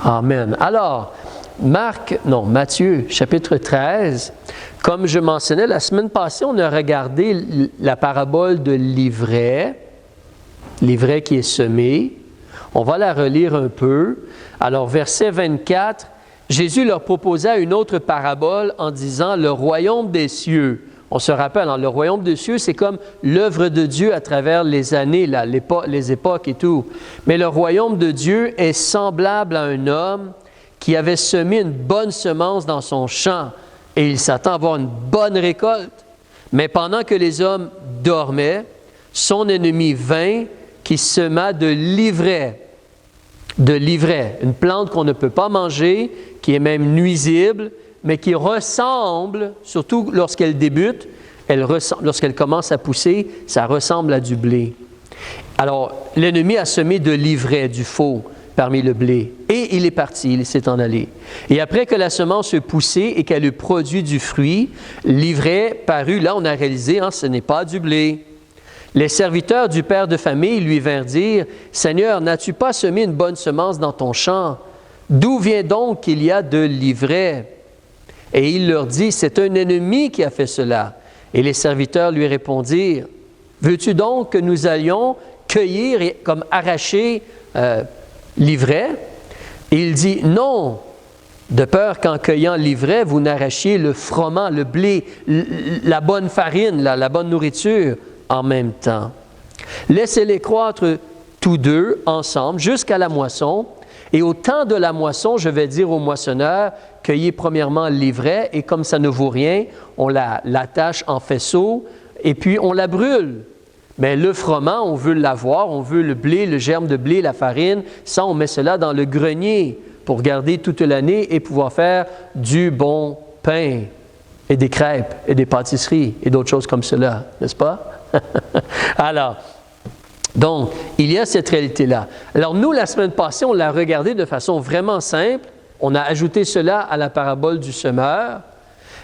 Amen. Alors, Matthieu, chapitre 13, comme je mentionnais la semaine passée, on a regardé la parabole de l'ivraie qui est semé. On va la relire un peu. Alors, verset 24, Jésus leur proposa une autre parabole en disant « Le royaume des cieux ». On se rappelle, le royaume des cieux, c'est comme l'œuvre de Dieu à travers les années, les époques et tout. Mais le royaume de Dieu est semblable à un homme qui avait semé une bonne semence dans son champ et il s'attend à avoir une bonne récolte. Mais pendant que les hommes dormaient, son ennemi vint qui sema de l'ivraie, une plante qu'on ne peut pas manger, qui est même nuisible, mais qui ressemble, surtout lorsqu'elle débute, lorsqu'elle commence à pousser, ça ressemble à du blé. Alors, l'ennemi a semé de l'ivraie, du faux, parmi le blé. Et il est parti, il s'est en allé. Et après que la semence eut poussé et qu'elle eut produit du fruit, l'ivraie parut, là on a réalisé, ce n'est pas du blé. Les serviteurs du père de famille lui vinrent dire, « Seigneur, n'as-tu pas semé une bonne semence dans ton champ? D'où vient donc qu'il y a de l'ivraie? » Et il leur dit, « C'est un ennemi qui a fait cela. » Et les serviteurs lui répondirent, « Veux-tu donc que nous allions cueillir et comme arracher l'ivraie? » Et il dit, « Non, de peur qu'en cueillant l'ivraie, vous n'arrachiez le froment, le blé, la bonne farine, la bonne nourriture en même temps. Laissez-les croître tous deux ensemble jusqu'à la moisson. Et au temps de la moisson, je vais dire aux moissonneurs, cueillez premièrement l'ivraie et comme ça ne vaut rien, on l'attache en faisceau et puis on la brûle. Mais le froment, on veut l'avoir, on veut le blé, le germe de blé, la farine, ça on met cela dans le grenier pour garder toute l'année et pouvoir faire du bon pain et des crêpes et des pâtisseries et d'autres choses comme cela, n'est-ce pas? Alors, donc, il y a cette réalité-là. Alors nous, la semaine passée, on l'a regardé de façon vraiment simple. On a ajouté cela à la parabole du semeur.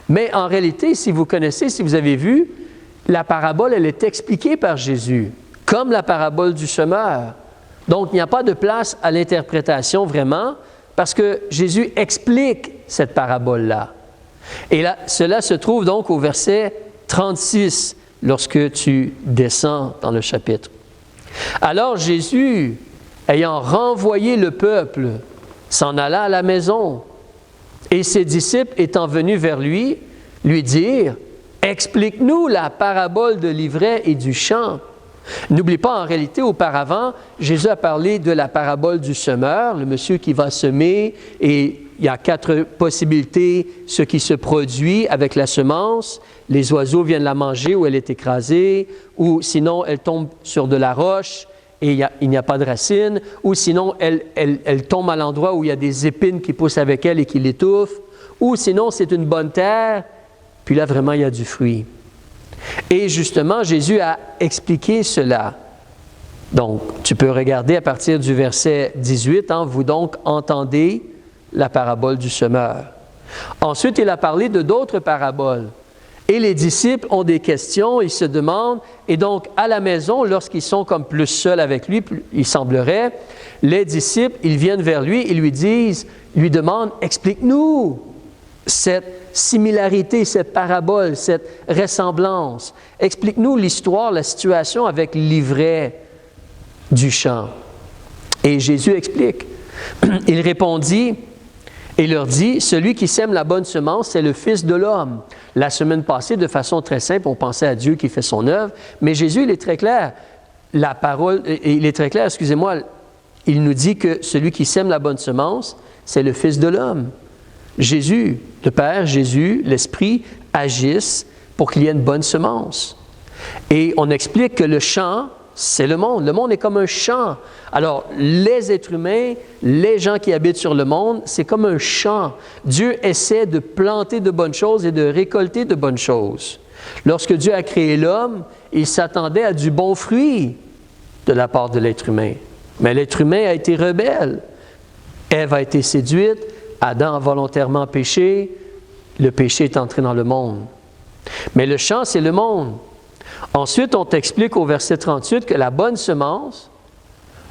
Mais en réalité, si vous connaissez, si vous avez vu, la parabole, elle est expliquée par Jésus, comme la parabole du semeur. Donc, il n'y a pas de place à l'interprétation vraiment, parce que Jésus explique cette parabole-là. Et là, cela se trouve donc au verset 36, lorsque tu descends dans le chapitre. Alors Jésus, ayant renvoyé le peuple, s'en alla à la maison. Et ses disciples étant venus vers lui dirent, « Explique-nous la parabole de l'ivraie et du champ. » N'oublie pas, en réalité, auparavant, Jésus a parlé de la parabole du semeur, le monsieur qui va semer, et il y a 4 possibilités, ce qui se produit avec la semence. Les oiseaux viennent la manger ou elle est écrasée, ou sinon elle tombe sur de la roche et il n'y a pas de racines, ou sinon elle tombe à l'endroit où il y a des épines qui poussent avec elle et qui l'étouffent, ou sinon c'est une bonne terre, puis là vraiment il y a du fruit. Et justement, Jésus a expliqué cela. Donc, tu peux regarder à partir du verset 18, « Vous donc entendez la parabole du semeur. » Ensuite, il a parlé de d'autres paraboles. Et les disciples ont des questions, ils se demandent, et donc à la maison, lorsqu'ils sont comme plus seuls avec lui, il semblerait, les disciples, ils viennent vers lui et lui demandent, « Explique-nous cette similarité, cette parabole, cette ressemblance. Explique-nous l'histoire, la situation avec l'ivraie du champ. » Et Jésus explique. Il répondit et leur dit, « Celui qui sème la bonne semence, c'est le Fils de l'homme. » La semaine passée, de façon très simple, on pensait à Dieu qui fait son œuvre, mais Jésus, il est très clair. Il nous dit que celui qui sème la bonne semence, c'est le Fils de l'homme. Jésus, le Père, Jésus, l'Esprit agissent pour qu'il y ait une bonne semence. Et on explique que le champ, c'est le monde. Le monde est comme un champ. Alors, les êtres humains, les gens qui habitent sur le monde, c'est comme un champ. Dieu essaie de planter de bonnes choses et de récolter de bonnes choses. Lorsque Dieu a créé l'homme, il s'attendait à du bon fruit de la part de l'être humain. Mais l'être humain a été rebelle. Ève a été séduite, Adam a volontairement péché, le péché est entré dans le monde. Mais le champ, c'est le monde. Ensuite, on t'explique au verset 38 que la bonne semence,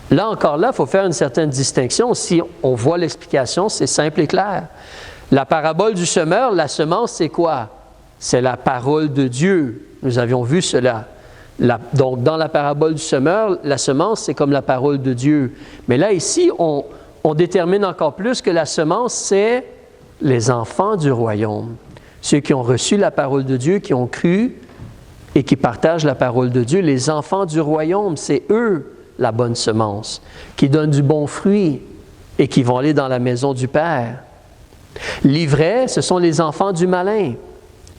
Là encore, il faut faire une certaine distinction. Si on voit l'explication, c'est simple et clair. La parabole du semeur, la semence, c'est quoi? C'est la parole de Dieu. Nous avions vu cela. Donc, dans la parabole du semeur, la semence, c'est comme la parole de Dieu. Mais là, ici, on détermine encore plus que la semence, c'est les enfants du royaume. Ceux qui ont reçu la parole de Dieu, qui ont cru et qui partagent la parole de Dieu. Les enfants du royaume, c'est eux la bonne semence, qui donnent du bon fruit et qui vont aller dans la maison du Père. L'ivraie, ce sont les enfants du malin.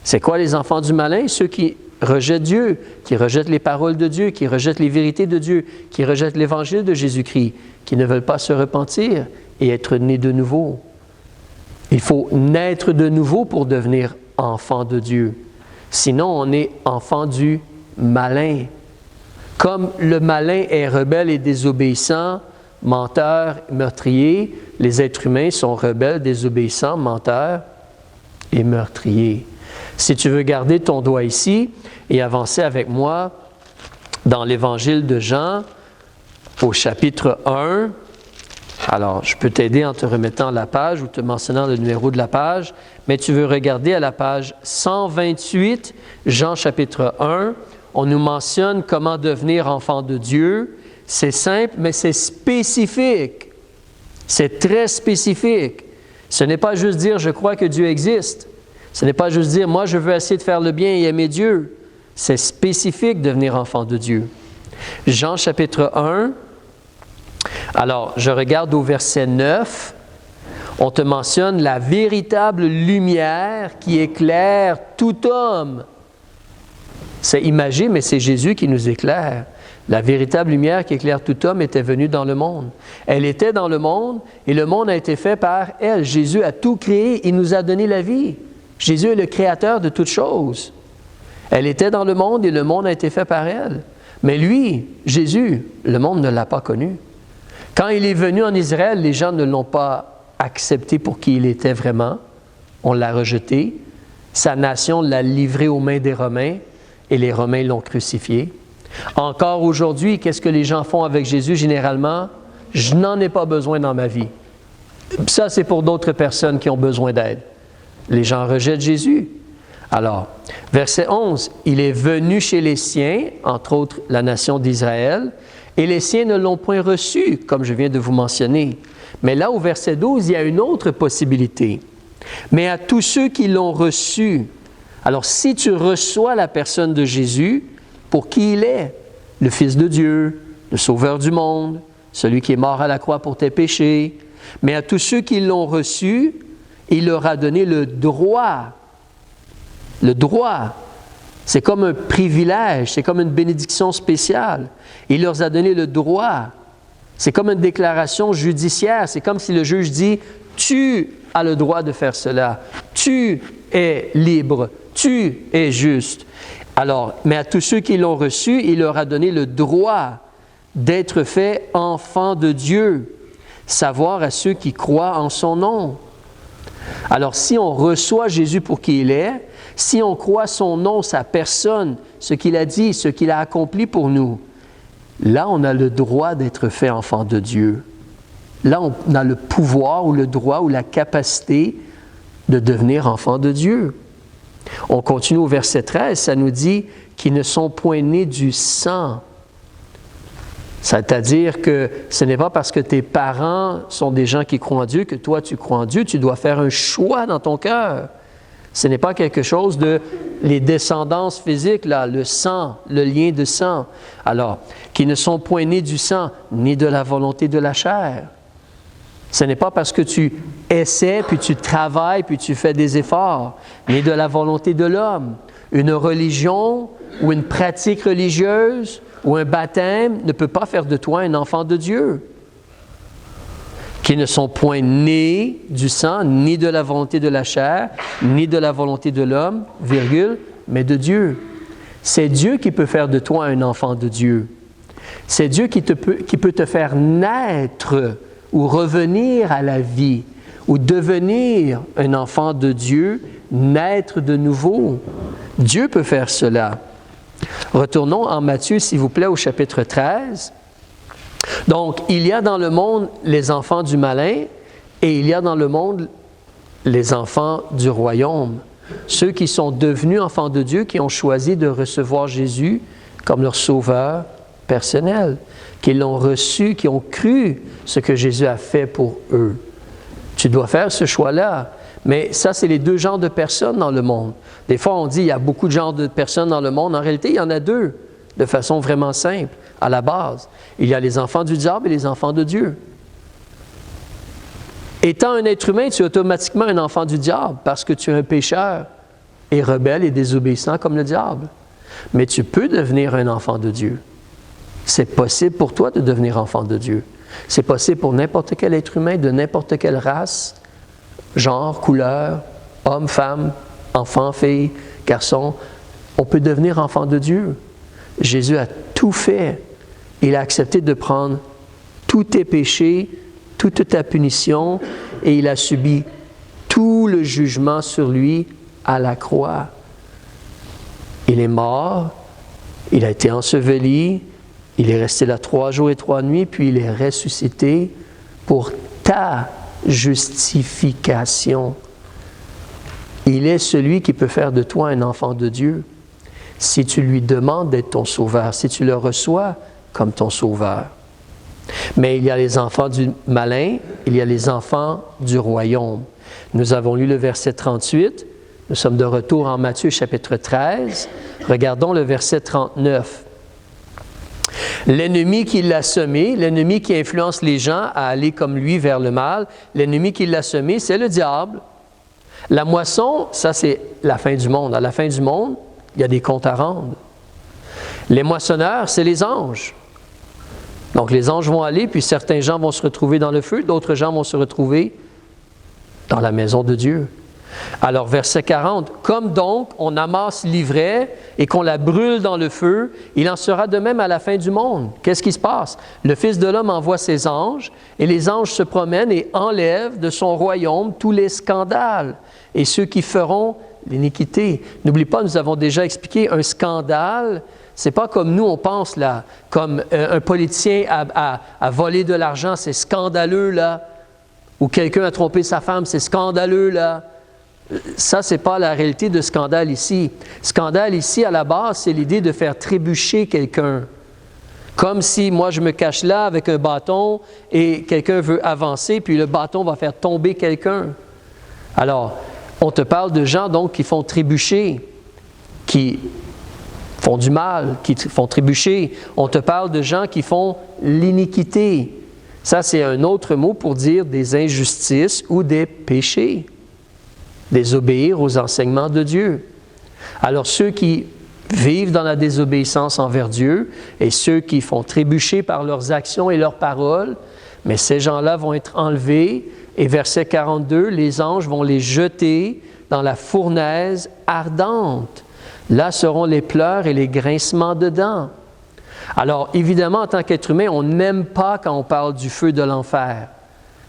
C'est quoi les enfants du malin? Ceux qui rejettent Dieu, qui rejettent les paroles de Dieu, qui rejettent les vérités de Dieu, qui rejettent l'Évangile de Jésus-Christ, qui ne veulent pas se repentir et être nés de nouveau. Il faut naître de nouveau pour devenir enfant de Dieu. Sinon, on est enfant du malin. Comme le malin est rebelle et désobéissant, menteur, meurtrier, les êtres humains sont rebelles, désobéissants, menteurs et meurtriers. Si tu veux garder ton doigt ici et avancer avec moi dans l'Évangile de Jean, au chapitre 1, alors je peux t'aider en te remettant la page ou te mentionnant le numéro de la page, mais tu veux regarder à la page 128, Jean chapitre 1, on nous mentionne comment devenir enfant de Dieu. C'est simple, mais c'est spécifique. C'est très spécifique. Ce n'est pas juste dire « je crois que Dieu existe ». Ce n'est pas juste dire « moi, je veux essayer de faire le bien et aimer Dieu ». C'est spécifique devenir enfant de Dieu. Jean chapitre 1, alors je regarde au verset 9, on te mentionne la véritable lumière qui éclaire tout homme. C'est imagé, mais c'est Jésus qui nous éclaire. La véritable lumière qui éclaire tout homme était venue dans le monde. Elle était dans le monde et le monde a été fait par elle. Jésus a tout créé, il nous a donné la vie. Jésus est le créateur de toutes choses. Elle était dans le monde et le monde a été fait par elle. Mais lui, Jésus, le monde ne l'a pas connu. Quand il est venu en Israël, les gens ne l'ont pas accepté pour qui il était vraiment. On l'a rejeté. Sa nation l'a livré aux mains des Romains et les Romains l'ont crucifié. Encore aujourd'hui, qu'est-ce que les gens font avec Jésus généralement? Je n'en ai pas besoin dans ma vie. Ça, c'est pour d'autres personnes qui ont besoin d'aide. Les gens rejettent Jésus. Alors, verset 11, « Il est venu chez les siens, entre autres la nation d'Israël, et les siens ne l'ont point reçu, comme je viens de vous mentionner. » Mais là, au verset 12, il y a une autre possibilité. « Mais à tous ceux qui l'ont reçu. » Alors, si tu reçois la personne de Jésus, pour qui il est, le Fils de Dieu, le Sauveur du monde, celui qui est mort à la croix pour tes péchés, mais à tous ceux qui l'ont reçu, il leur a donné le droit. Le droit, c'est comme un privilège, c'est comme une bénédiction spéciale. Il leur a donné le droit. C'est comme une déclaration judiciaire. C'est comme si le juge dit, tu as le droit de faire cela. Tu es libre. Tu es juste. Alors, mais à tous ceux qui l'ont reçu, il leur a donné le droit d'être faits enfants de Dieu, savoir à ceux qui croient en son nom. Alors, si on reçoit Jésus pour qui il est, si on croit son nom, sa personne, ce qu'il a dit, ce qu'il a accompli pour nous, là, on a le droit d'être fait enfant de Dieu. Là, on a le pouvoir ou le droit ou la capacité de devenir enfant de Dieu. On continue au verset 13, ça nous dit qu'ils ne sont point nés du sang. C'est-à-dire que ce n'est pas parce que tes parents sont des gens qui croient en Dieu que toi tu crois en Dieu, tu dois faire un choix dans ton cœur. Ce n'est pas quelque chose de les descendances physiques, là, le sang, le lien de sang. Alors, qui ne sont point nés du sang, ni de la volonté de la chair. Ce n'est pas parce que tu essaies, puis tu travailles, puis tu fais des efforts, ni de la volonté de l'homme. Une religion ou une pratique religieuse ou un baptême ne peut pas faire de toi un enfant de Dieu. Qui ne sont point nés du sang, ni de la volonté de la chair, ni de la volonté de l'homme, virgule, mais de Dieu. C'est Dieu qui peut faire de toi un enfant de Dieu. C'est Dieu qui peut te faire naître ou revenir à la vie, ou devenir un enfant de Dieu, naître de nouveau. Dieu peut faire cela. Retournons en Matthieu, s'il vous plaît, au chapitre 13. Donc, il y a dans le monde les enfants du malin et il y a dans le monde les enfants du royaume. Ceux qui sont devenus enfants de Dieu, qui ont choisi de recevoir Jésus comme leur sauveur personnel, qui l'ont reçu, qui ont cru ce que Jésus a fait pour eux. Tu dois faire ce choix-là. Mais ça, c'est les deux genres de personnes dans le monde. Des fois, on dit qu'il y a beaucoup de genres de personnes dans le monde. En réalité, il y en a deux, de façon vraiment simple, à la base. Il y a les enfants du diable et les enfants de Dieu. Étant un être humain, tu es automatiquement un enfant du diable parce que tu es un pécheur et rebelle et désobéissant comme le diable. Mais tu peux devenir un enfant de Dieu. C'est possible pour toi de devenir enfant de Dieu. C'est possible pour n'importe quel être humain de n'importe quelle race, genre, couleur, homme, femme, enfant, fille, garçon. On peut devenir enfant de Dieu. Jésus a tout fait. Il a accepté de prendre tous tes péchés, toute ta punition, et il a subi tout le jugement sur lui à la croix. Il est mort, il a été enseveli, il est resté là 3 jours et 3 nuits, puis il est ressuscité pour ta justification. Il est celui qui peut faire de toi un enfant de Dieu si tu lui demandes d'être ton sauveur, si tu le reçois comme ton sauveur. Mais il y a les enfants du malin, il y a les enfants du royaume. Nous avons lu le verset 38, nous sommes de retour en Matthieu chapitre 13. Regardons le verset 39. L'ennemi qui l'a semé, l'ennemi qui influence les gens à aller comme lui vers le mal, l'ennemi qui l'a semé, c'est le diable. La moisson, ça c'est la fin du monde. À la fin du monde, il y a des comptes à rendre. Les moissonneurs, c'est les anges. Donc les anges vont aller, puis certains gens vont se retrouver dans le feu, d'autres gens vont se retrouver dans la maison de Dieu. Alors, verset 40, « Comme donc on amasse l'ivraie et qu'on la brûle dans le feu, il en sera de même à la fin du monde. » Qu'est-ce qui se passe? Le Fils de l'homme envoie ses anges, et les anges se promènent et enlèvent de son royaume tous les scandales et ceux qui feront l'iniquité. N'oublie pas, nous avons déjà expliqué, un scandale, c'est pas comme nous on pense là, comme un politicien a volé de l'argent, c'est scandaleux là, ou quelqu'un a trompé sa femme, c'est scandaleux là. Ça, ce n'est pas la réalité de scandale ici. Scandale ici, à la base, c'est l'idée de faire trébucher quelqu'un. Comme si moi, je me cache là avec un bâton et quelqu'un veut avancer, puis le bâton va faire tomber quelqu'un. Alors, on te parle de gens donc qui font trébucher, qui font du mal, qui font trébucher. On te parle de gens qui font l'iniquité. Ça, c'est un autre mot pour dire des injustices ou des péchés. Désobéir aux enseignements de Dieu. Alors ceux qui vivent dans la désobéissance envers Dieu et ceux qui font trébucher par leurs actions et leurs paroles, mais ces gens-là vont être enlevés et verset 42, les anges vont les jeter dans la fournaise ardente. Là seront les pleurs et les grincements de dents. Alors évidemment, en tant qu'être humain, on n'aime pas quand on parle du feu de l'enfer.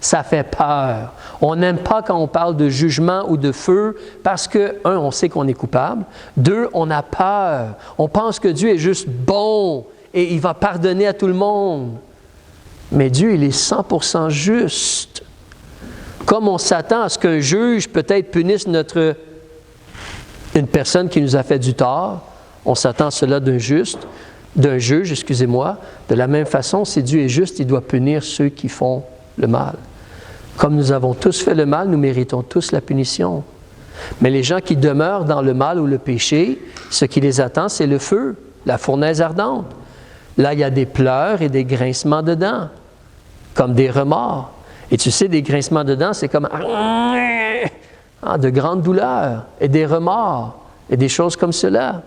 Ça fait peur. On n'aime pas quand on parle de jugement ou de feu parce que, 1, on sait qu'on est coupable. 2, on a peur. On pense que Dieu est juste bon et il va pardonner à tout le monde. Mais Dieu, il est 100% juste. Comme on s'attend à ce qu'un juge peut-être punisse une personne qui nous a fait du tort, on s'attend à cela d'un juge, de la même façon, si Dieu est juste, il doit punir ceux qui font le mal. Comme nous avons tous fait le mal, nous méritons tous la punition. Mais les gens qui demeurent dans le mal ou le péché, ce qui les attend, c'est le feu, la fournaise ardente. Là, il y a des pleurs et des grincements de dents, comme des remords. Et tu sais, des grincements de dents, c'est comme de grandes douleurs et des remords et des choses comme cela.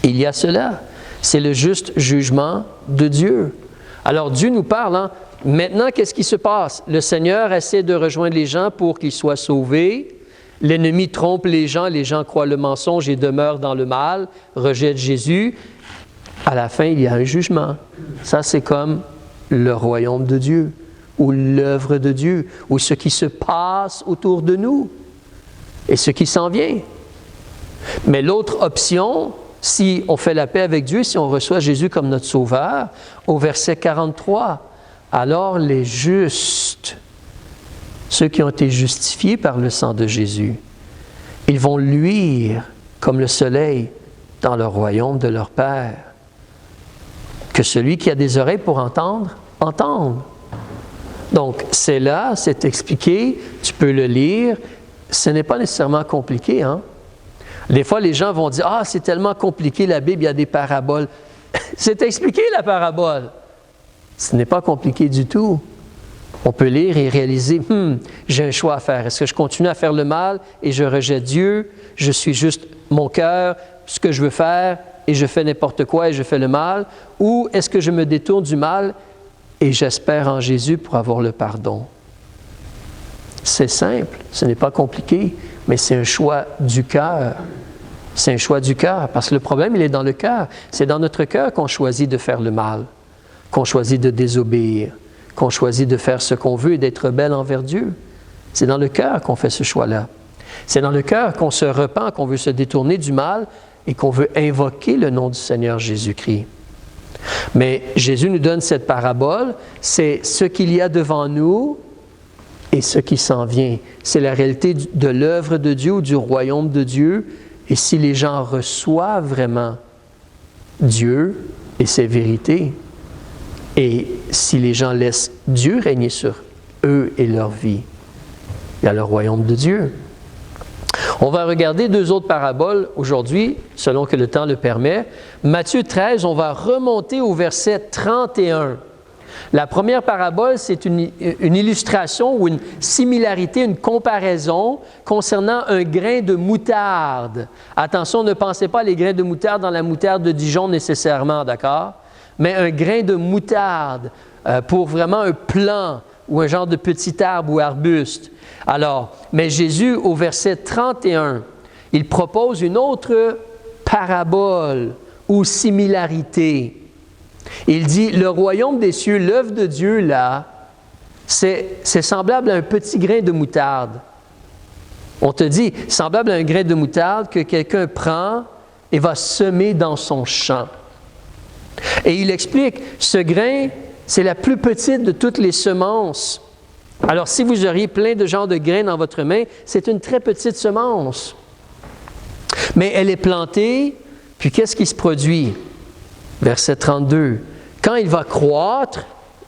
Il y a cela. C'est le juste jugement de Dieu. Alors Dieu nous parle, Maintenant, qu'est-ce qui se passe? Le Seigneur essaie de rejoindre les gens pour qu'ils soient sauvés. L'ennemi trompe les gens croient le mensonge et demeurent dans le mal, rejettent Jésus. À la fin, il y a un jugement. Ça, c'est comme le royaume de Dieu, ou l'œuvre de Dieu, ou ce qui se passe autour de nous, et ce qui s'en vient. Mais l'autre option, si on fait la paix avec Dieu, si on reçoit Jésus comme notre Sauveur, au verset 43, alors les justes, ceux qui ont été justifiés par le sang de Jésus, ils vont luire comme le soleil dans le royaume de leur Père. Que celui qui a des oreilles pour entendre, entende. Donc, c'est là, c'est expliqué, tu peux le lire. Ce n'est pas nécessairement compliqué, hein? Des fois, les gens vont dire « Ah, c'est tellement compliqué, la Bible, il y a des paraboles. » C'est expliqué, la parabole. Ce n'est pas compliqué du tout. On peut lire et réaliser « J'ai un choix à faire. Est-ce que je continue à faire le mal et je rejette Dieu? Je suis juste mon cœur, ce que je veux faire, et je fais n'importe quoi et je fais le mal? Ou est-ce que je me détourne du mal et j'espère en Jésus pour avoir le pardon? » C'est simple, ce n'est pas compliqué, mais c'est un choix du cœur. C'est un choix du cœur, parce que le problème, il est dans le cœur. C'est dans notre cœur qu'on choisit de faire le mal, qu'on choisit de désobéir, qu'on choisit de faire ce qu'on veut et d'être rebelle envers Dieu. C'est dans le cœur qu'on fait ce choix-là. C'est dans le cœur qu'on se repent, qu'on veut se détourner du mal et qu'on veut invoquer le nom du Seigneur Jésus-Christ. Mais Jésus nous donne cette parabole, c'est ce qu'il y a devant nous et ce qui s'en vient. C'est la réalité de l'œuvre de Dieu ou du royaume de Dieu. Et si les gens reçoivent vraiment Dieu et ses vérités, et si les gens laissent Dieu régner sur eux et leur vie, il y a le royaume de Dieu. On va regarder 2 autres paraboles aujourd'hui, selon que le temps le permet. Matthieu 13, on va remonter au verset 31. La première parabole, c'est une illustration ou une similarité, une comparaison concernant un grain de moutarde. Attention, ne pensez pas les grains de moutarde dans la moutarde de Dijon nécessairement, d'accord? Mais un grain de moutarde pour vraiment un plant ou un genre de petit arbre ou arbuste. Alors, mais Jésus, au verset 31, il propose une autre parabole ou similarité. Il dit, le royaume des cieux, l'œuvre de Dieu, là, c'est semblable à un petit grain de moutarde. On te dit, semblable à un grain de moutarde que quelqu'un prend et va semer dans son champ. Et il explique, ce grain, c'est la plus petite de toutes les semences. Alors, si vous auriez plein de genres de grains dans votre main, c'est une très petite semence. Mais elle est plantée, puis qu'est-ce qui se produit? Verset 32. Quand il va croître,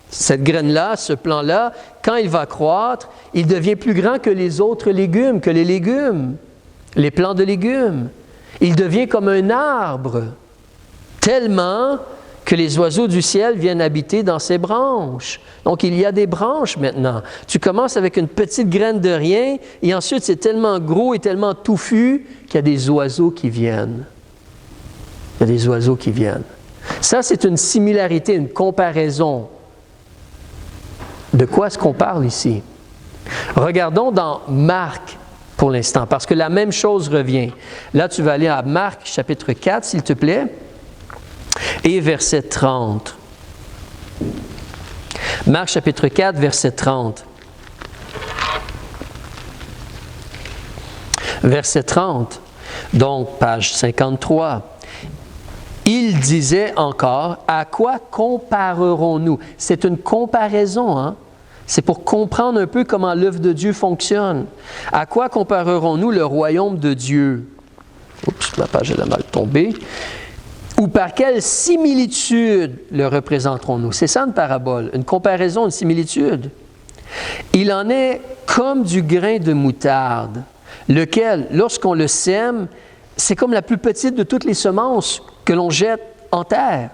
cette graine-là, ce plant-là, quand il va croître, il devient plus grand que les autres légumes, que les légumes, les plants de légumes. Il devient comme un arbre, tellement que les oiseaux du ciel viennent habiter dans ses branches. Donc, il y a des branches maintenant. Tu commences avec une petite graine de rien, et ensuite, c'est tellement gros et tellement touffu qu'il y a des oiseaux qui viennent. Il y a des oiseaux qui viennent. Ça, c'est une similarité, une comparaison. De quoi est-ce qu'on parle ici? Regardons dans Marc pour l'instant, parce que la même chose revient. Là, tu vas aller à Marc, chapitre 4, s'il te plaît, et verset 30. Marc, chapitre 4, verset 30. Verset 30, donc page 53. Il disait encore, à quoi comparerons-nous? C'est une comparaison, hein? C'est pour comprendre un peu comment l'œuvre de Dieu fonctionne. À quoi comparerons-nous le royaume de Dieu? Oups, ma page elle a mal tombé. Ou par quelle similitude le représenterons-nous? C'est ça une parabole, une comparaison, une similitude. Il en est comme du grain de moutarde, lequel, lorsqu'on le sème, c'est comme la plus petite de toutes les semences que l'on jette en terre.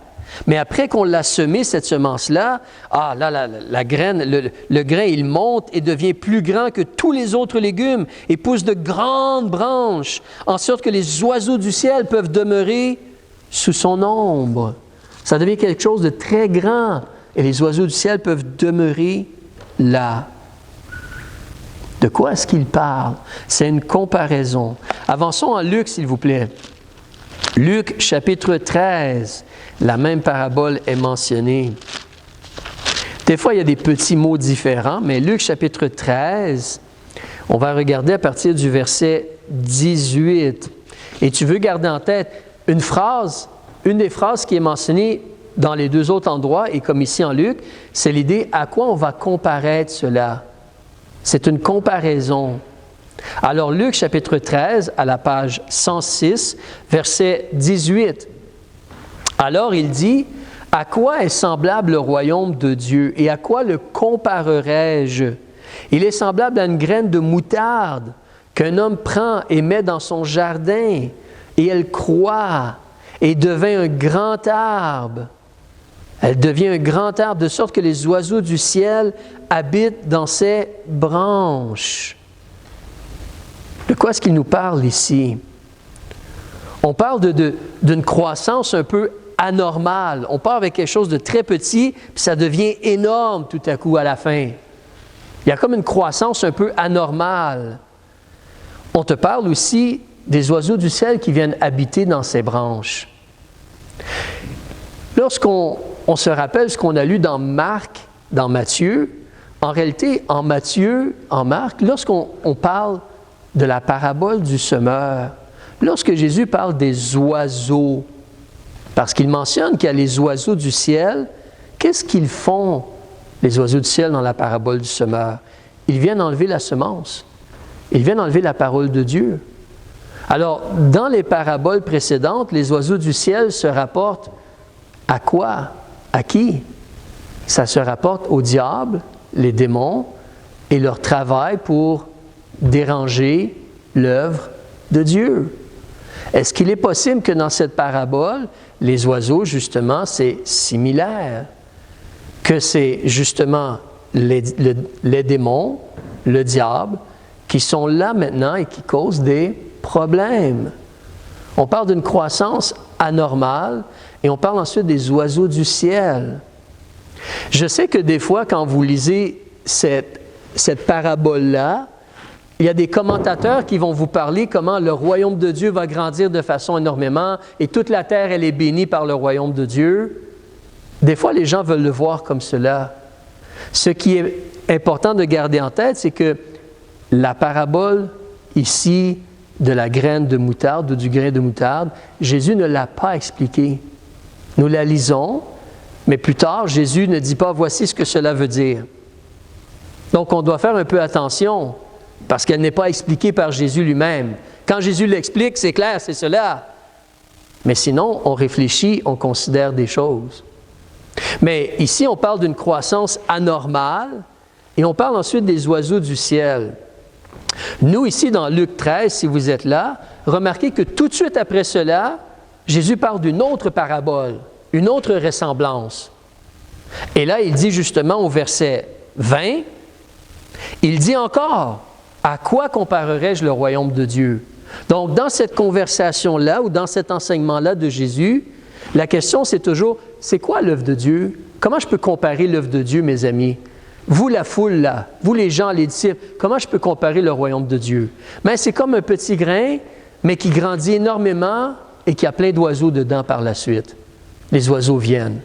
Mais après qu'on l'a semé, cette semence-là, la graine, le grain, il monte et devient plus grand que tous les autres légumes et pousse de grandes branches, en sorte que les oiseaux du ciel peuvent demeurer sous son ombre. Ça devient quelque chose de très grand et les oiseaux du ciel peuvent demeurer là. De quoi est-ce qu'il parle? C'est une comparaison. Avançons en Luc, s'il vous plaît. Luc, chapitre 13, la même parabole est mentionnée. Des fois, il y a des petits mots différents, mais Luc, chapitre 13, on va regarder à partir du verset 18. Et tu veux garder en tête, une des phrases qui est mentionnée dans les deux autres endroits, et comme ici en Luc, c'est l'idée à quoi on va comparaître cela. C'est une comparaison. Alors Luc chapitre 13, à la page 106, verset 18. Alors il dit, « À quoi est semblable le royaume de Dieu et à quoi le comparerai-je? Il est semblable à une graine de moutarde qu'un homme prend et met dans son jardin, et elle croît et devient un grand arbre. Elle devient un grand arbre de sorte que les oiseaux du ciel habitent dans ses branches. » De quoi est-ce qu'il nous parle ici? On parle d'une croissance un peu anormale. On part avec quelque chose de très petit, puis ça devient énorme tout à coup à la fin. Il y a comme une croissance un peu anormale. On te parle aussi des oiseaux du ciel qui viennent habiter dans ses branches. Lorsqu'on se rappelle ce qu'on a lu dans Marc, dans Matthieu, en réalité, en Marc, lorsqu'on parle de la parabole du semeur, lorsque Jésus parle des oiseaux, parce qu'il mentionne qu'il y a les oiseaux du ciel, qu'est-ce qu'ils font, les oiseaux du ciel, dans la parabole du semeur? Ils viennent enlever la semence. Ils viennent enlever la parole de Dieu. Alors, dans les paraboles précédentes, les oiseaux du ciel se rapportent à quoi? À qui? Ça se rapporte au diable, les démons, et leur travail pour déranger l'œuvre de Dieu. Est-ce qu'il est possible que dans cette parabole, les oiseaux, justement, c'est similaire? Que c'est justement les démons, le diable, qui sont là maintenant et qui causent des problèmes. On parle d'une croissance anormale et on parle ensuite des oiseaux du ciel. Je sais que des fois, quand vous lisez cette parabole-là, il y a des commentateurs qui vont vous parler comment le royaume de Dieu va grandir de façon énormément et toute la terre, elle est bénie par le royaume de Dieu. Des fois, les gens veulent le voir comme cela. Ce qui est important de garder en tête, c'est que la parabole ici de la graine de moutarde ou du grain de moutarde, Jésus ne l'a pas expliquée. Nous la lisons, mais plus tard, Jésus ne dit pas « voici ce que cela veut dire ». Donc, on doit faire un peu attention parce qu'elle n'est pas expliquée par Jésus lui-même. Quand Jésus l'explique, c'est clair, c'est cela. Mais sinon, on réfléchit, on considère des choses. Mais ici, on parle d'une croissance anormale et on parle ensuite des oiseaux du ciel. Nous, ici, dans Luc 13, si vous êtes là, remarquez que tout de suite après cela, Jésus parle d'une autre parabole, une autre ressemblance. Et là, il dit justement au verset 20, il dit encore, « À quoi comparerai-je le royaume de Dieu? » Donc, dans cette conversation-là ou dans cet enseignement-là de Jésus, la question, c'est toujours, c'est quoi l'œuvre de Dieu? Comment je peux comparer l'œuvre de Dieu, mes amis? Vous, la foule, là, vous, les gens, les disciples, comment je peux comparer le royaume de Dieu? Mais c'est comme un petit grain, mais qui grandit énormément et qui a plein d'oiseaux dedans par la suite. Les oiseaux viennent.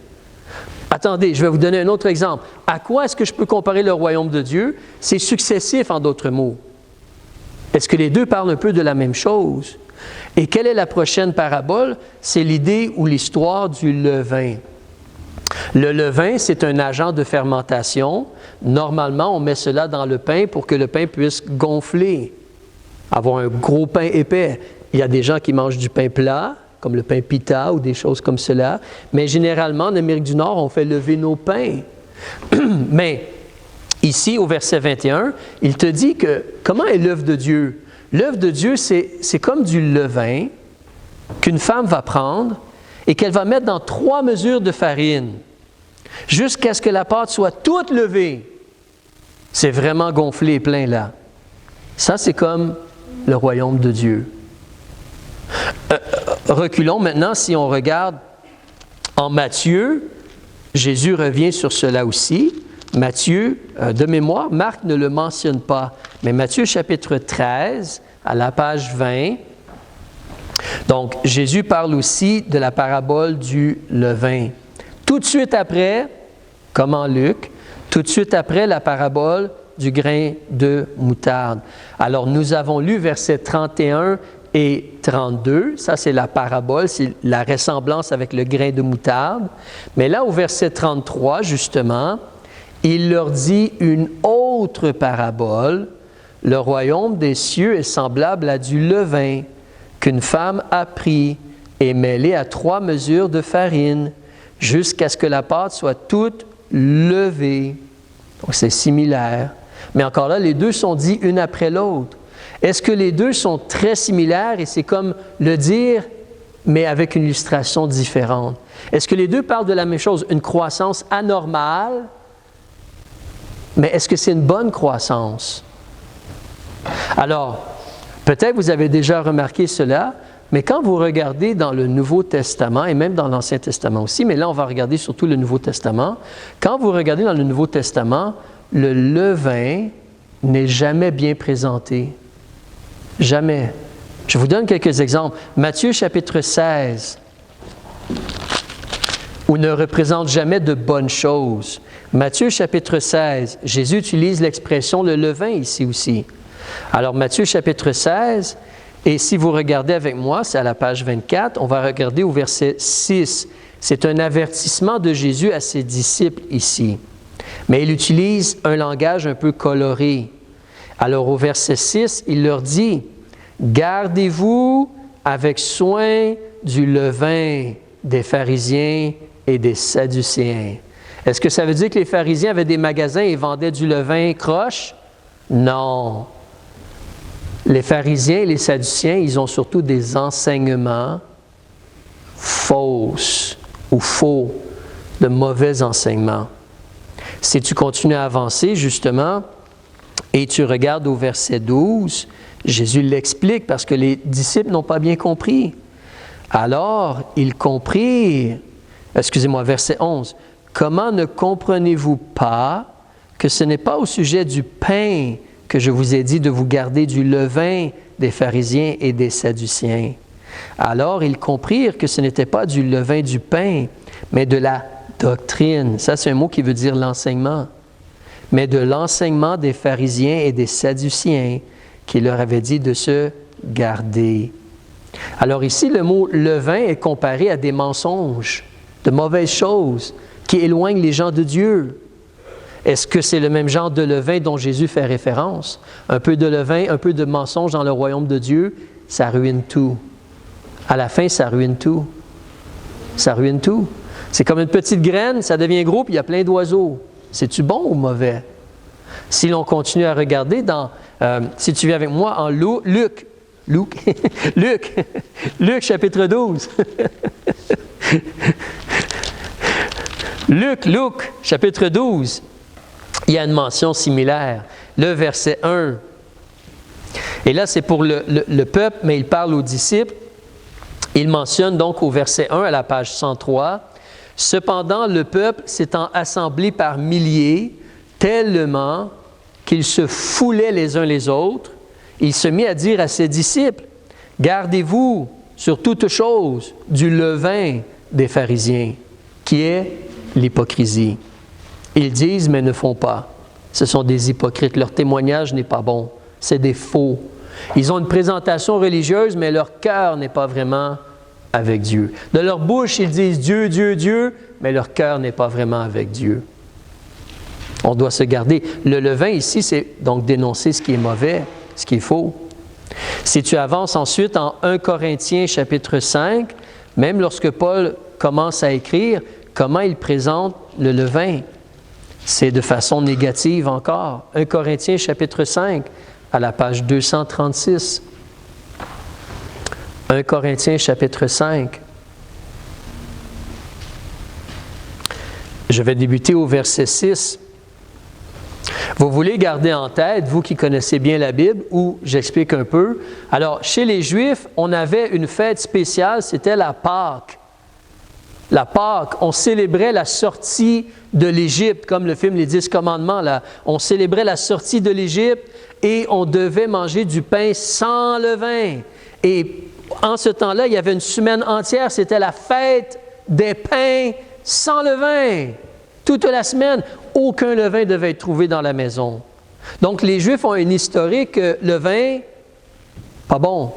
Attendez, je vais vous donner un autre exemple. À quoi est-ce que je peux comparer le royaume de Dieu? C'est successif, en d'autres mots. Est-ce que les deux parlent un peu de la même chose? Et quelle est la prochaine parabole? C'est l'idée ou l'histoire du levain. Le levain, c'est un agent de fermentation. Normalement, on met cela dans le pain pour que le pain puisse gonfler, avoir un gros pain épais. Il y a des gens qui mangent du pain plat, comme le pain pita ou des choses comme cela. Mais généralement, en Amérique du Nord, on fait lever nos pains. Mais ici, au verset 21, il te dit que comment est l'œuvre de Dieu? L'œuvre de Dieu, c'est comme du levain qu'une femme va prendre et qu'elle va mettre dans 3 mesures de farine jusqu'à ce que la pâte soit toute levée. C'est vraiment gonflé et plein là. Ça, c'est comme le royaume de Dieu. Reculons maintenant, si on regarde en Matthieu, Jésus revient sur cela aussi. Matthieu, de mémoire, Marc ne le mentionne pas, mais Matthieu chapitre 13, à la page 20, donc Jésus parle aussi de la parabole du levain. Tout de suite après, comme en Luc, tout de suite après la parabole du grain de moutarde. Alors nous avons lu versets 31 et 32. Ça, c'est la parabole, c'est la ressemblance avec le grain de moutarde. Mais là, au verset 33, justement, il leur dit une autre parabole. Le royaume des cieux est semblable à du levain qu'une femme a pris et mêlé à 3 mesures de farine, jusqu'à ce que la pâte soit toute levée. Donc, c'est similaire. Mais encore là, les deux sont dits une après l'autre. Est-ce que les deux sont très similaires et c'est comme le dire, mais avec une illustration différente? Est-ce que les deux parlent de la même chose, une croissance anormale, mais est-ce que c'est une bonne croissance? Alors, peut-être vous avez déjà remarqué cela, mais quand vous regardez dans le Nouveau Testament, et même dans l'Ancien Testament aussi, mais là on va regarder surtout le Nouveau Testament, quand vous regardez dans le Nouveau Testament, le levain n'est jamais bien présenté. Jamais. Je vous donne quelques exemples. Matthieu chapitre 16, où ne représente jamais de bonnes choses. Matthieu chapitre 16, Jésus utilise l'expression le levain ici aussi. Alors Matthieu chapitre 16, et si vous regardez avec moi, c'est à la page 24, on va regarder au verset 6. C'est un avertissement de Jésus à ses disciples ici. Mais il utilise un langage un peu coloré. Alors au verset 6, il leur dit « Gardez-vous avec soin du levain des pharisiens et des sadducéens. » Est-ce que ça veut dire que les pharisiens avaient des magasins et vendaient du levain croche? Non. Les pharisiens et les sadducéens, ils ont surtout des enseignements fausses ou faux, de mauvais enseignements. Si tu continues à avancer, justement, et tu regardes au verset 12, Jésus l'explique parce que les disciples n'ont pas bien compris. Alors, ils comprirent, verset 11, « Comment ne comprenez-vous pas que ce n'est pas au sujet du pain que je vous ai dit de vous garder du levain des pharisiens et des sadducéens? » Alors, ils comprirent que ce n'était pas du levain du pain, mais de la doctrine. Ça, c'est un mot qui veut dire l'enseignement. Mais de l'enseignement des pharisiens et des sadducéens qui leur avait dit de se garder. Alors ici, le mot levain est comparé à des mensonges, de mauvaises choses qui éloignent les gens de Dieu. Est-ce que c'est le même genre de levain dont Jésus fait référence? Un peu de levain, un peu de mensonge dans le royaume de Dieu, ça ruine tout. À la fin, ça ruine tout. Ça ruine tout. C'est comme une petite graine, ça devient gros, puis il y a plein d'oiseaux. C'est-tu bon ou mauvais? Si l'on continue à regarder si tu viens avec moi en Luc chapitre 12. Luc, chapitre 12. Il y a une mention similaire. Le verset 1. Et là, c'est pour le peuple, mais il parle aux disciples. Il mentionne donc au verset 1 à la page 103, « Cependant, le peuple s'étant assemblé par milliers, tellement qu'ils se foulaient les uns les autres, il se mit à dire à ses disciples, « Gardez-vous sur toute chose du levain des pharisiens, qui est l'hypocrisie. » Ils disent, mais ne font pas. Ce sont des hypocrites. Leur témoignage n'est pas bon. C'est des faux. Ils ont une présentation religieuse, mais leur cœur n'est pas vraiment avec Dieu. De leur bouche, ils disent Dieu, Dieu, Dieu, mais leur cœur n'est pas vraiment avec Dieu. On doit se garder. Le levain ici, c'est donc dénoncer ce qui est mauvais, ce qui est faux. Si tu avances ensuite en 1 Corinthiens chapitre 5, même lorsque Paul commence à écrire, comment il présente le levain? C'est de façon négative encore. 1 Corinthiens chapitre 5, à la page 236. 1 Corinthiens chapitre 5. Je vais débuter au verset 6. Vous voulez garder en tête, vous qui connaissez bien la Bible, ou j'explique un peu. Alors, chez les Juifs, on avait une fête spéciale, c'était la Pâque. La Pâque, on célébrait la sortie de l'Égypte, comme le film Les 10 Commandements. Là. On célébrait la sortie de l'Égypte et on devait manger du pain sans levain. Et en ce temps-là, il y avait une semaine entière, c'était la fête des pains sans levain. Toute la semaine, aucun levain devait être trouvé dans la maison. Donc, les Juifs ont une historique, levain, pas bon.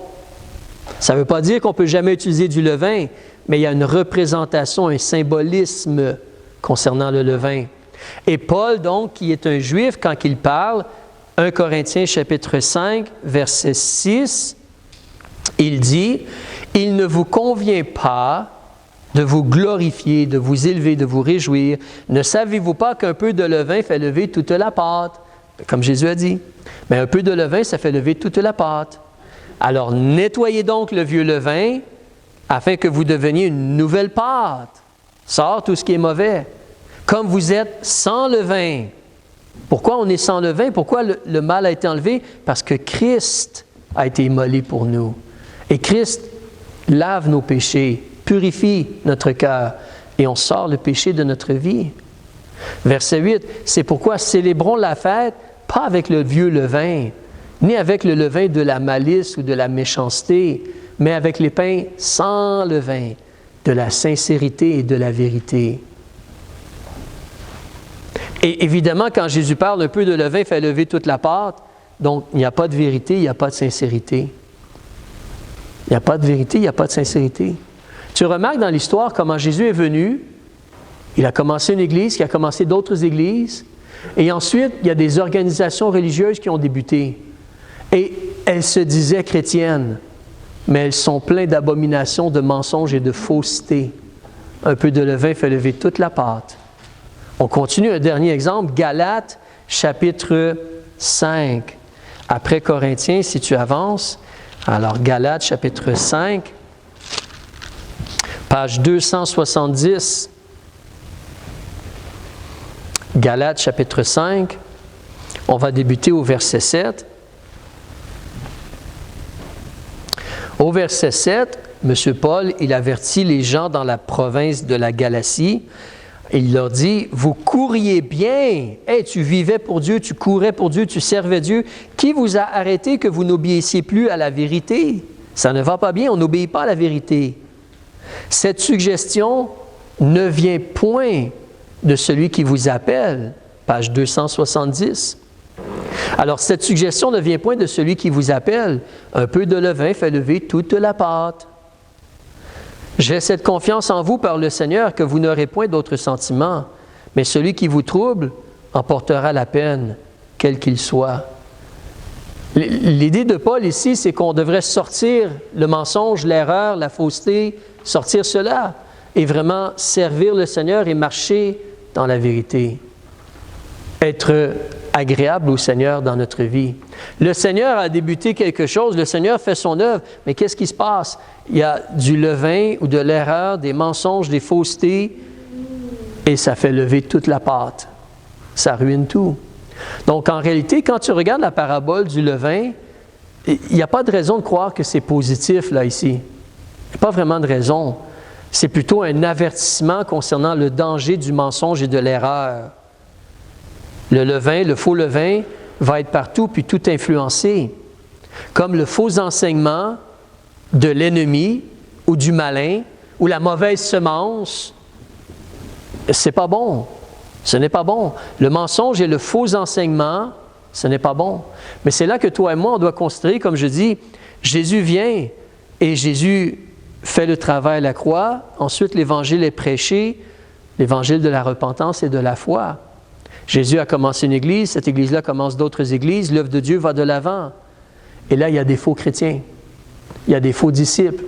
Ça ne veut pas dire qu'on ne peut jamais utiliser du levain, mais il y a une représentation, un symbolisme concernant le levain. Et Paul, donc, qui est un Juif, quand il parle, 1 Corinthiens chapitre 5, verset 6, il dit « Il ne vous convient pas de vous glorifier, de vous élever, de vous réjouir. Ne savez-vous pas qu'un peu de levain fait lever toute la pâte? » Comme Jésus a dit. Mais un peu de levain, ça fait lever toute la pâte. Alors, nettoyez donc le vieux levain afin que vous deveniez une nouvelle pâte. Sort tout ce qui est mauvais. Comme vous êtes sans levain. Pourquoi on est sans levain? Pourquoi le mal a été enlevé? Parce que Christ a été immolé pour nous. Et Christ lave nos péchés, purifie notre cœur et on sort le péché de notre vie. Verset 8, c'est pourquoi célébrons la fête, pas avec le vieux levain, ni avec le levain de la malice ou de la méchanceté, mais avec les pains sans levain, de la sincérité et de la vérité. Et évidemment, quand Jésus parle, un peu de levain fait lever toute la pâte, donc il n'y a pas de vérité, il n'y a pas de sincérité. Il n'y a pas de vérité, il n'y a pas de sincérité. Tu remarques dans l'histoire comment Jésus est venu, il a commencé une église, qui a commencé d'autres églises, et ensuite, il y a des organisations religieuses qui ont débuté. Et elles se disaient chrétiennes, mais elles sont pleines d'abominations, de mensonges et de fausseté. Un peu de levain fait lever toute la pâte. On continue, un dernier exemple, Galates, chapitre 5. Après Corinthiens, si tu avances, alors Galates, chapitre 5, page 270. Galates, chapitre 5, on va débuter au verset 7. Au verset 7, M. Paul, il avertit les gens dans la province de la Galatie. Il leur dit, vous couriez bien. Hey, tu vivais pour Dieu, tu courais pour Dieu, tu servais Dieu. Qui vous a arrêté que vous n'obéissiez plus à la vérité? Ça ne va pas bien, on n'obéit pas à la vérité. Cette suggestion ne vient point de celui qui vous appelle, page 270. Alors, cette suggestion ne vient point de celui qui vous appelle. Un peu de levain fait lever toute la pâte. J'ai cette confiance en vous par le Seigneur que vous n'aurez point d'autres sentiments, mais celui qui vous trouble en portera la peine, quel qu'il soit. L'idée de Paul ici, c'est qu'on devrait sortir le mensonge, l'erreur, la fausseté, sortir cela et vraiment servir le Seigneur et marcher dans la vérité. Être agréable au Seigneur dans notre vie. Le Seigneur a débuté quelque chose, le Seigneur fait son œuvre, mais qu'est-ce qui se passe? Il y a du levain ou de l'erreur, des mensonges, des faussetés, et ça fait lever toute la pâte. Ça ruine tout. Donc, en réalité, quand tu regardes la parabole du levain, il n'y a pas de raison de croire que c'est positif, là, ici. Il n'y a pas vraiment de raison. C'est plutôt un avertissement concernant le danger du mensonge et de l'erreur. Le levain, le faux levain, va être partout puis tout influencer. Comme le faux enseignement de l'ennemi ou du malin ou la mauvaise semence, c'est pas bon. Ce n'est pas bon. Le mensonge et le faux enseignement, ce n'est pas bon. Mais c'est là que toi et moi, on doit considérer, comme je dis, Jésus vient et Jésus fait le travail à la croix. Ensuite, l'Évangile est prêché, l'Évangile de la repentance et de la foi. Jésus a commencé une église, cette église-là commence d'autres églises, l'œuvre de Dieu va de l'avant. Et là, il y a des faux chrétiens, il y a des faux disciples,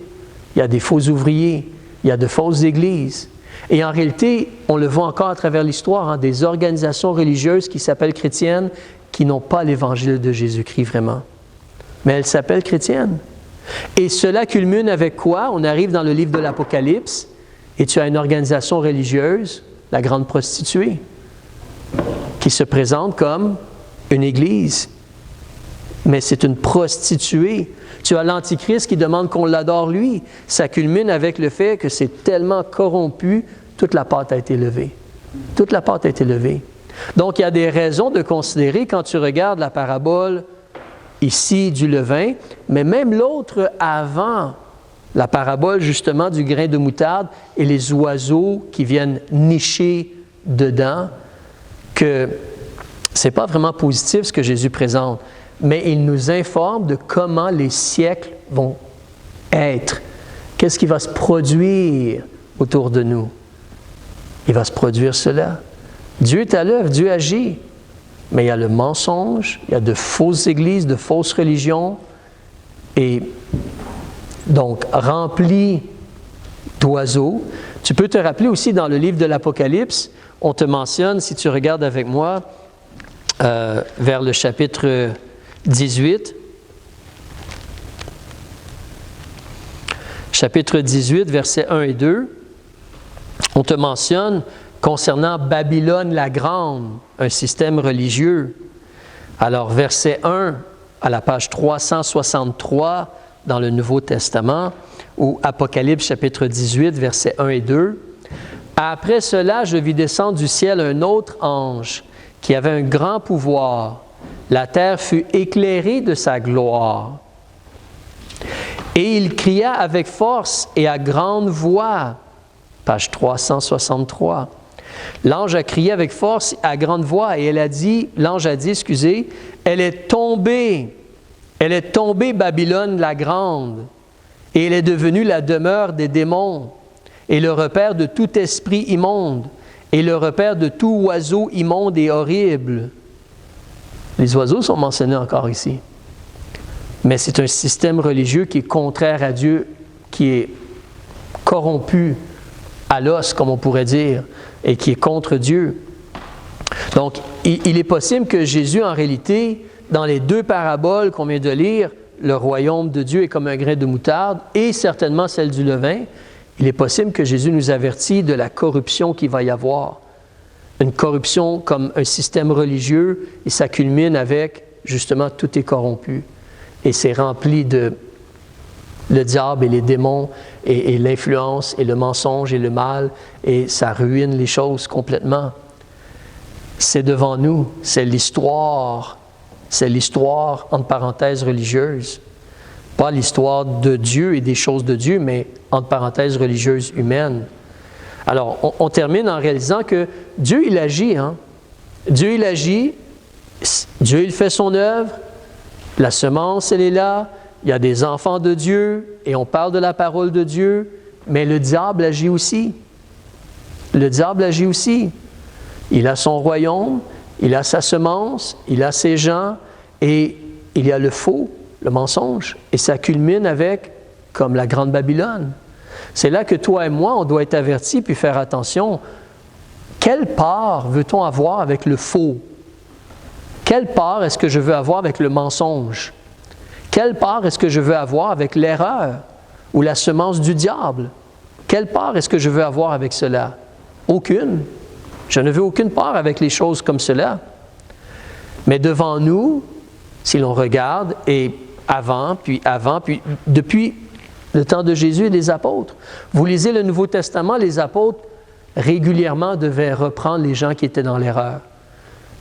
il y a des faux ouvriers, il y a de fausses églises. Et en réalité, on le voit encore à travers l'histoire, des organisations religieuses qui s'appellent chrétiennes, qui n'ont pas l'Évangile de Jésus-Christ vraiment. Mais elles s'appellent chrétiennes. Et cela culmine avec quoi? On arrive dans le livre de l'Apocalypse, et tu as une organisation religieuse, la grande prostituée, qui se présente comme une église. Mais c'est une prostituée. Tu as l'Antichrist qui demande qu'on l'adore lui. Ça culmine avec le fait que c'est tellement corrompu, toute la pâte a été levée. Toute la pâte a été levée. Donc, il y a des raisons de considérer, quand tu regardes la parabole ici du levain, mais même l'autre avant, la parabole justement du grain de moutarde et les oiseaux qui viennent nicher dedans, que ce n'est pas vraiment positif ce que Jésus présente, mais il nous informe de comment les siècles vont être. Qu'est-ce qui va se produire autour de nous? Il va se produire cela. Dieu est à l'œuvre, Dieu agit. Mais il y a le mensonge, il y a de fausses églises, de fausses religions. Et donc, rempli d'oiseaux. Tu peux te rappeler aussi dans le livre de l'Apocalypse, on te mentionne, si tu regardes avec moi, vers le chapitre 18, chapitre 18, versets 1 et 2, on te mentionne concernant Babylone la Grande, un système religieux. Alors, verset 1, à la page 363 dans le Nouveau Testament, ou Apocalypse chapitre 18, versets 1 et 2. « Après cela, je vis descendre du ciel un autre ange qui avait un grand pouvoir. La terre fut éclairée de sa gloire. Et il cria avec force et à grande voix. » Page 363. L'ange a crié avec force à grande voix et l'ange a dit, elle est tombée Babylone la Grande, et elle est devenue la demeure des démons, et le repère de tout esprit immonde, et le repère de tout oiseau immonde et horrible. Les oiseaux sont mentionnés encore ici. Mais c'est un système religieux qui est contraire à Dieu, qui est corrompu à l'os, comme on pourrait dire, et qui est contre Dieu. Donc, il est possible que Jésus, en réalité, dans les deux paraboles qu'on vient de lire, le royaume de Dieu est comme un grain de moutarde et certainement celle du levain, il est possible que Jésus nous avertit de la corruption qu'il va y avoir. Une corruption comme un système religieux, et ça culmine avec, justement, tout est corrompu. Et c'est rempli de le diable et les démons et l'influence et le mensonge et le mal, et ça ruine les choses complètement. C'est devant nous, c'est l'histoire, entre parenthèses, religieuse. Pas l'histoire de Dieu et des choses de Dieu, mais entre parenthèses, religieuses, humaines. Alors, on termine en réalisant que Dieu, il agit. Dieu, il agit. Dieu, il fait son œuvre. La semence, elle est là. Il y a des enfants de Dieu et on parle de la parole de Dieu, mais le diable agit aussi. Le diable agit aussi. Il a son royaume, il a sa semence, il a ses gens et il y a le faux, le mensonge. Et ça culmine avec, comme la Grande Babylone. C'est là que toi et moi, on doit être avertis puis faire attention. Quelle part veut-on avoir avec le faux? Quelle part est-ce que je veux avoir avec le mensonge? Quelle part est-ce que je veux avoir avec l'erreur ou la semence du diable? Quelle part est-ce que je veux avoir avec cela? Aucune. Je ne veux aucune part avec les choses comme cela. Mais devant nous, si l'on regarde, et avant, puis depuis le temps de Jésus et des apôtres, vous lisez le Nouveau Testament, les apôtres régulièrement devaient reprendre les gens qui étaient dans l'erreur.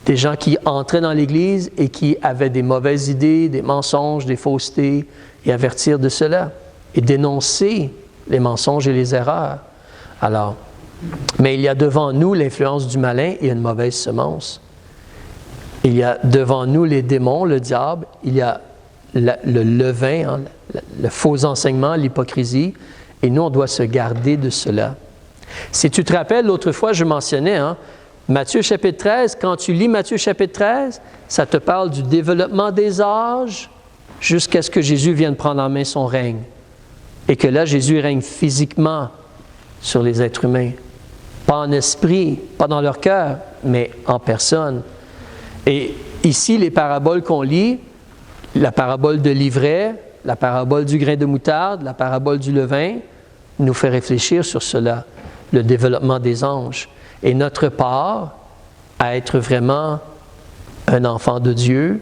Des gens qui entraient dans l'Église et qui avaient des mauvaises idées, des mensonges, des faussetés, et avertir de cela, et dénoncer les mensonges et les erreurs. Alors, mais il y a devant nous l'influence du malin et une mauvaise semence. Il y a devant nous les démons, le diable, il y a le levain, le faux enseignement, l'hypocrisie, et nous, on doit se garder de cela. Si tu te rappelles, l'autre fois, je mentionnais, Matthieu chapitre 13, quand tu lis Matthieu chapitre 13, ça te parle du développement des âges jusqu'à ce que Jésus vienne prendre en main son règne. Et que là, Jésus règne physiquement sur les êtres humains. Pas en esprit, pas dans leur cœur, mais en personne. Et ici, les paraboles qu'on lit, la parabole de l'ivraie, la parabole du grain de moutarde, la parabole du levain, nous fait réfléchir sur cela, le développement des anges. Et notre part à être vraiment un enfant de Dieu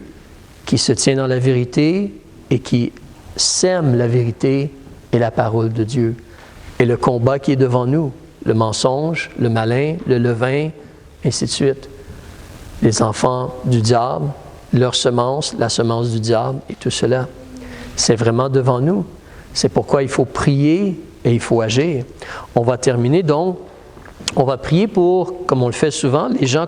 qui se tient dans la vérité et qui sème la vérité et la parole de Dieu. Et le combat qui est devant nous, le mensonge, le malin, le levain, ainsi de suite. Les enfants du diable, leur semence, la semence du diable et tout cela. C'est vraiment devant nous. C'est pourquoi il faut prier et il faut agir. On va terminer donc. On va prier pour, comme on le fait souvent, les gens